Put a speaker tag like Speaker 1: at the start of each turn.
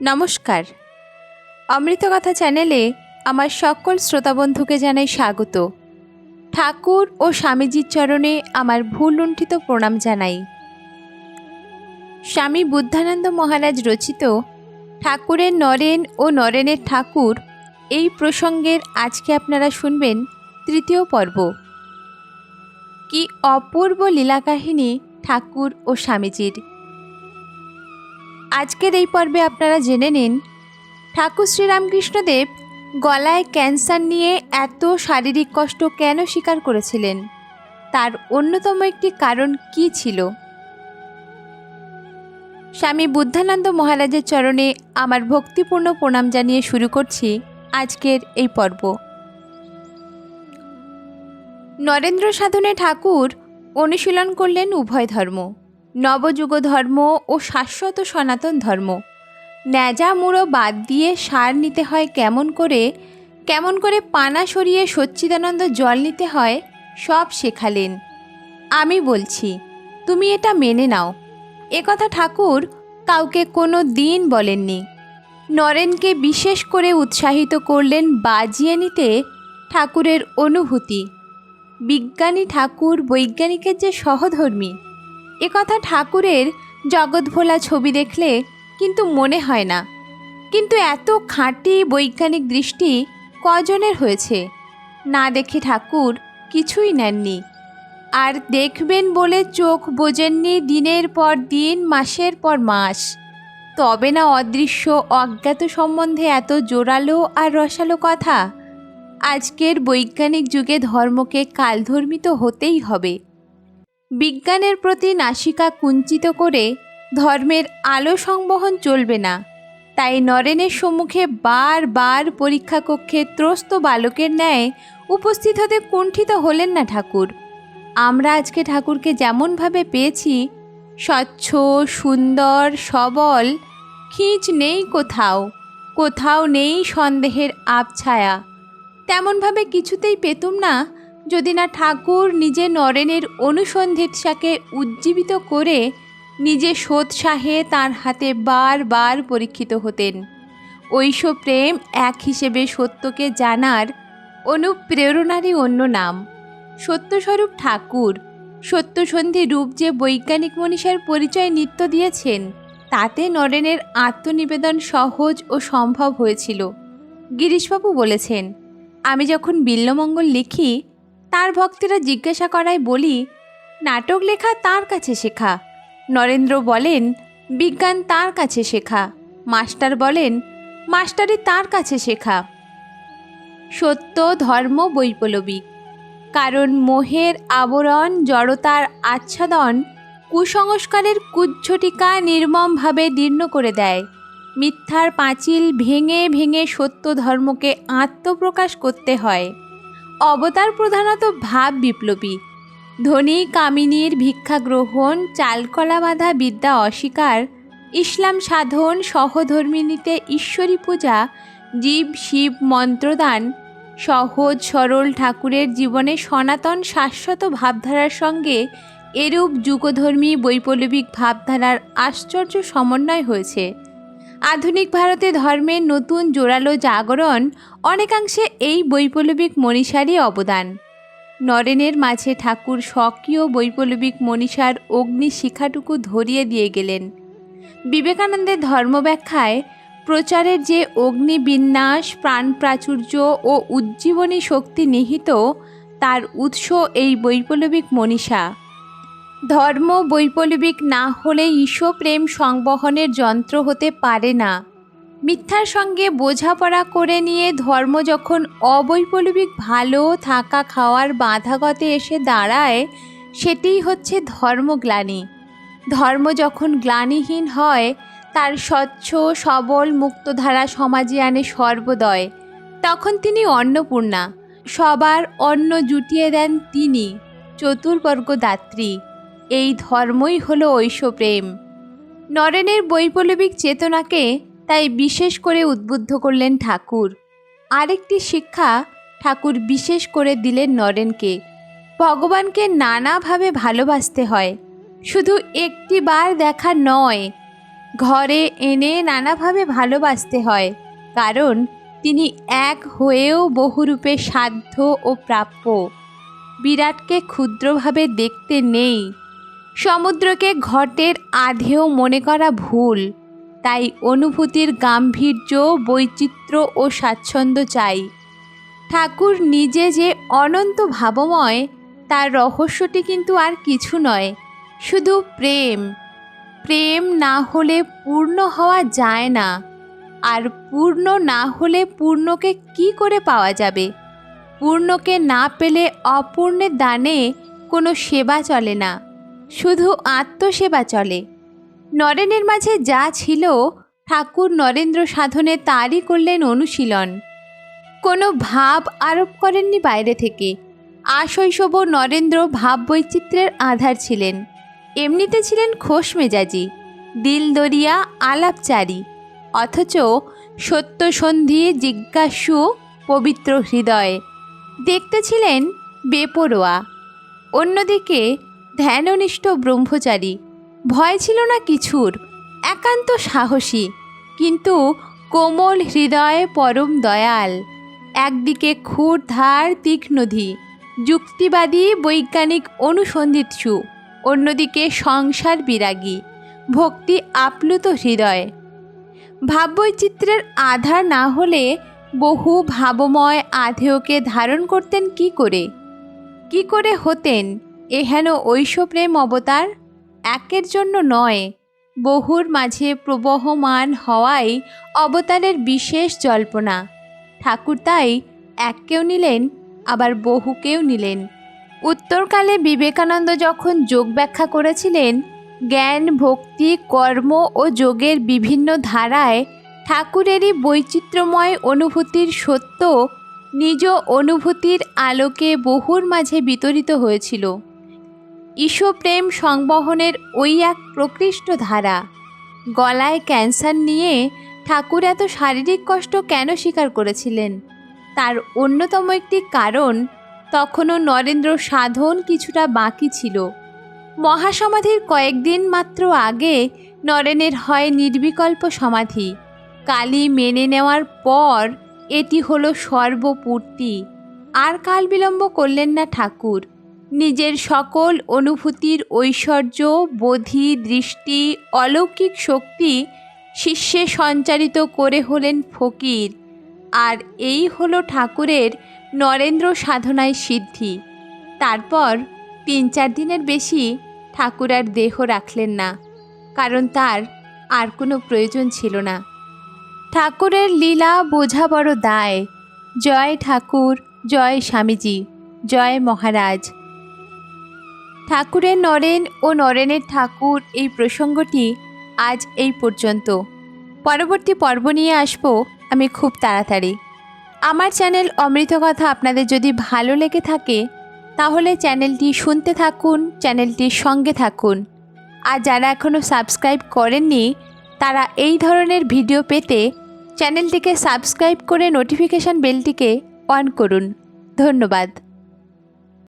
Speaker 1: নমস্কার। অমৃতকথা চ্যানেলে আমার সকল শ্রোতাবন্ধুকে জানাই স্বাগত। ঠাকুর ও স্বামীজির চরণে আমার ভুলুণ্ঠিত প্রণাম জানাই। স্বামী বুদ্ধানন্দ মহারাজ রচিত ঠাকুরের নরেন ও নরেনের ঠাকুর এই প্রসঙ্গের আজকে আপনারা শুনবেন তৃতীয় পর্ব। কি অপূর্ব লীলাকাহিনী ঠাকুর ও স্বামীজির। আজকের এই পর্বে আপনারা জেনে নিন ঠাকুর শ্রীরামকৃষ্ণদেব গলায় ক্যান্সার নিয়ে এত শারীরিক কষ্ট কেন স্বীকার করেছিলেন, তার অন্যতম একটি কারণ কী ছিল। স্বামী বুদ্ধানন্দ মহারাজের চরণে আমার ভক্তিপূর্ণ প্রণাম জানিয়ে শুরু করছি আজকের এই পর্ব। নরেন্দ্র সাধনে ঠাকুর অনুশীলন করলেন উভয় ধর্ম, নবযুগ ধর্ম ও শাশ্বত সনাতন ধর্ম। ন্যাজা মুড়ো বাদ দিয়ে সার নিতে হয় কেমন করে পানা সরিয়ে সচ্চিদানন্দ জল নিতে হয়, সব শেখালেন। আমি বলছি, তুমি এটা মেনে নাও। একথা ঠাকুর কাউকে কোনো দিন বলেননি। নরেনকে বিশেষ করে উৎসাহিত করলেন বাজিয়ে নিতে ঠাকুরের অনুভূতি। বিজ্ঞানী ঠাকুর বৈজ্ঞানিকের যে সহধর্মী, একথা ঠাকুরের জগৎভোলা ছবি দেখলে কিন্তু মনে হয় না। কিন্তু এত খাঁটি বৈজ্ঞানিক দৃষ্টি কজনের হয়েছে? না দেখে ঠাকুর কিছুই নেননি, আর দেখবেন বলে চোখ বোঝেননি দিনের পর দিন, মাসের পর মাস। তবে না অদৃশ্য অজ্ঞাত সম্বন্ধে এত জোরালো আর রসালো কথা। আজকের বৈজ্ঞানিক যুগে ধর্মকে কালধর্মিত হতেই হবে। বিজ্ঞানের প্রতি নাসিকা কুঞ্চিত করে ধর্মের আলো সংবহন চলবে না। তাই নরেনের সম্মুখে বারবার পরীক্ষা কক্ষে ত্রস্ত বালকের ন্যায় উপস্থিত হতে কুণ্ঠিত হলেন না ঠাকুর। আমরা আজকে ঠাকুরকে যেমনভাবে পেয়েছি, স্বচ্ছ, সুন্দর, সবল, খিঁচ নেই কোথাও নেই সন্দেহের আবছায়া, তেমনভাবে কিছুতেই পেতুম না যদি না ঠাকুর নিজে নরেনের অনুসন্ধিৎসাকে উজ্জীবিত করে নিজে সোৎসাহে তার হাতে বারবার পরীক্ষিত হতেন। ঐশ প্রেম এক হিসেবে সত্যকে জানার অনুপ্রেরণারই অন্য নাম। সত্যস্বরূপ ঠাকুর সত্যসন্ধি রূপ যে বৈজ্ঞানিক মনীষার পরিচয় নিত্য দিয়েছেন, তাতে নরেনের আত্মনিবেদন সহজ ও সম্ভব হয়েছিল। গিরিশবাবু বলেছেন, আমি যখন বিল্বমঙ্গল লিখি, তার ভক্তেরা জিজ্ঞাসা করায় বলি, নাটক লেখা তার কাছে শেখা। নরেন্দ্র বলেন, বিজ্ঞান তার কাছে শেখা। মাস্টার বলেন, মাস্টারি তার কাছে শেখা। সত্য ধর্ম বৈপ্লবিক, কারণ মোহের আবরণ, জড়তার আচ্ছাদন কুসংস্কারের কুজ্ঝটিকা নির্মমভাবে দীর্ণ করে দেয়। মিথ্যার পাঁচিল ভেঙে ভেঙে সত্য ধর্মকে আত্মপ্রকাশ করতে হয়। অবতার প্রধানত ভাব বিপ্লবী। ধনী কামিনীর ভিক্ষা গ্রহণ, চালকলা বাঁধা বিদ্যা অস্বীকার, ইসলাম সাধন, সহধর্মিনীতে ঈশ্বরী পূজা, জীব শিব মন্ত্রদান, সহজ সরল ঠাকুরের জীবনে সনাতন শাশ্বত ভাবধারার সঙ্গে এরূপ যুগধর্মী বৈপ্লবিক ভাবধারার আশ্চর্য সমন্বয় হয়েছে। আধুনিক ভারতে ধর্মের নতুন জোরালো জাগরণ অনেকাংশে এই বৈপ্লবিক মনীষারই অবদান। নরেনের মাঝে ঠাকুর স্বকীয় বৈপ্লবিক মনীষার অগ্নিশিখাটুকু ধরিয়ে দিয়ে গেলেন। বিবেকানন্দের ধর্মব্যাখ্যায় প্রচারের যে অগ্নিবিন্যাস, প্রাণপ্রাচুর্য ও উজ্জীবনী শক্তি নিহিত, তার উৎস এই বৈপ্লবিক মনীষা। ধর্ম বৈপ্লবিক না হলে ঈশ্বপ্রেম সংবহনের যন্ত্র হতে পারে না। মিথ্যার সঙ্গে বোঝাপড়া করে নিয়ে ধর্ম যখন অবৈপ্লবিক ভালো থাকা খাওয়ার বাঁধাগতে এসে দাঁড়ায়, সেটিই হচ্ছে ধর্মগ্লানি। ধর্ম যখন গ্লানিহীন হয়, তার স্বচ্ছ সবল মুক্তধারা সমাজে আনে সর্বোদয়। তখন তিনি অন্নপূর্ণা, সবার অন্ন জুটিয়ে দেন তিনি, চতুর্বর্গদাত্রী। এই ধর্মই হলো ঐশপ্রেম। নরেনের বৈপ্লবিক চেতনাকে তাই বিশেষ করে উদ্বুদ্ধ করলেন ঠাকুর। আরেকটি শিক্ষা ঠাকুর বিশেষ করে দিলেন নরেনকে, ভগবানকে নানাভাবে ভালোবাসতে হয়, শুধু একটি বার দেখা নয়, ঘরে এনে নানাভাবে ভালোবাসতে হয়, কারণ তিনি এক হয়েও বহুরূপে সাধ্য ও প্রাপ্য। বিরাটকে ক্ষুদ্রভাবে দেখতে নেই, সমুদ্রকে ঘটের আধেও মনে করা ভুল। তাই অনুভূতির গাম্ভীর্য, বৈচিত্র্য ও স্বাচ্ছন্দ্য চাই। ঠাকুর নিজে যে অনন্ত ভাবময়, তার রহস্যটি কিন্তু আর কিছু নয়, শুধু প্রেম। প্রেম না হলে পূর্ণ হওয়া যায় না, আর পূর্ণ না হলে পূর্ণকে কি করে পাওয়া যাবে? পূর্ণকে না পেলে অপূর্ণের দানে কোনো সেবা চলে না, শুধু আত্মসেবা চলে। নরেনের মাঝে যা ছিল, ঠাকুর নরেন্দ্র সাধনে তারই করলেন অনুশীলন। কোনো ভাব আরোপ করেননি বাইরে থেকে। আশৈশব নরেন্দ্র ভাববৈচিত্র্যের আধার ছিলেন। এমনিতে ছিলেন খোশ মেজাজি, দিলদরিয়া, আলাপচারী, অথচ সত্যসন্ধি, জিজ্ঞাসু, পবিত্র হৃদয়। দেখতে ছিলেন বেপরোয়া। অন্যদিকে ধ্যাননিষ্ঠ ব্রহ্মচারী। ভয় ছিল না কিছুর, একান্ত সাহসী, কিন্তু কোমল হৃদয়ে পরম দয়াল। একদিকে ক্ষুরধার তীক্ষ্ণধী, যুক্তিবাদী, বৈজ্ঞানিক অনুসন্ধিৎসু, অন্যদিকে সংসার বিরাগী, ভক্তি আপ্লুত হৃদয়। ভাববৈচিত্র্যের আধার না হলে বহু ভাবময় আধেয়কে ধারণ করতেন কি করে? কি করে হতেন এহেন ঐশপ্রেম অবতার? একের জন্য নয়, বহুর মাঝে প্রবহমান হওয়াই অবতারের বিশেষ জল্পনা। ঠাকুর তাই এককেও নিলেন, আবার বহুকেও নিলেন। উত্তরকালে বিবেকানন্দ যখন যোগ ব্যাখ্যা করেছিলেন, জ্ঞান, ভক্তি, কর্ম ও যোগের বিভিন্ন ধারায় ঠাকুরেরই বৈচিত্র্যময় অনুভূতির সত্য নিজ অনুভূতির আলোকে বহুর মাঝে বিতরিত হয়েছিল। ঈশপ্রেম সংবহনের ওই এক প্রকৃষ্ট ধারা। গলায় ক্যান্সার নিয়ে ঠাকুর এত শারীরিক কষ্ট কেন স্বীকার করেছিলেন? তার অন্যতম একটি কারণ, তখনও নরেন্দ্র সাধন কিছুটা বাকি ছিল। মহাসমাধির কয়েকদিন মাত্র আগে নরেনের হয় নির্বিকল্প সমাধি। কালী মেনে নেওয়ার পর এটি হলো সর্বপূর্তি। আর কাল বিলম্ব করলেন না ঠাকুর। নিজের সকল অনুভূতির ঐশ্বর্য, বোধি, দৃষ্টি, অলৌকিক শক্তি শিষ্যে সঞ্চারিত করে হলেন ফকির। আর এই হলো ঠাকুরের নরেন্দ্র সাধনায় সিদ্ধি। তারপর ৩-৪ দিনের বেশি ঠাকুর আর দেহ রাখলেন না, কারণ তার আর কোনো প্রয়োজন ছিল না। ঠাকুরের লীলা বোঝা বড় দায়। জয় ঠাকুর, জয় স্বামীজি, জয় মহারাজ। ঠাকুরের নরেন ও নরেনের ঠাকুর এই প্রসঙ্গটি আজ এই পর্যন্ত। পরবর্তী পর্ব নিয়ে আসব আমি খুব তাড়াতাড়ি। আমার চ্যানেল অমৃত কথা আপনাদের যদি ভালো লেগে থাকে, তাহলে চ্যানেলটি শুনতে থাকুন, চ্যানেলটির সঙ্গে থাকুন। আর যারা এখনও সাবস্ক্রাইব করেননি, তারা এই ধরনের ভিডিও পেতে চ্যানেলটিকে সাবস্ক্রাইব করে নোটিফিকেশান বেলটিকে অন করুন। ধন্যবাদ।